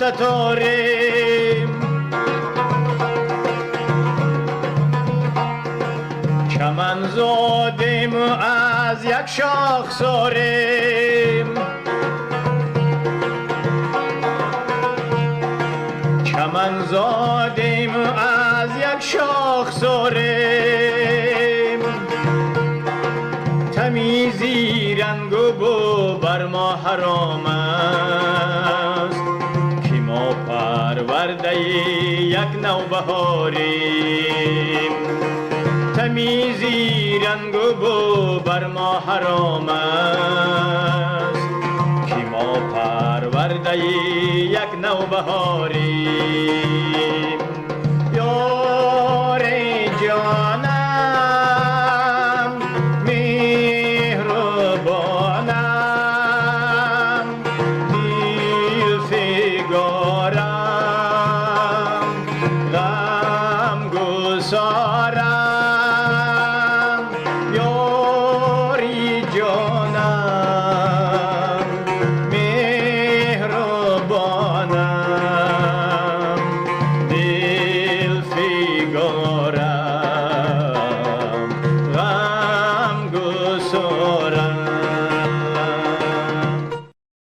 تتاریم، چمن زادیم و از یک شاخساریم، چمن زادیم و از یک شاخساریم. تمیزی رنگ و بو بر ما حرام است که ما پرورده یک نوبهاریم. تمیزی رنگ و بو بر ما حرام است که ما پرورده یک نوبهاریم.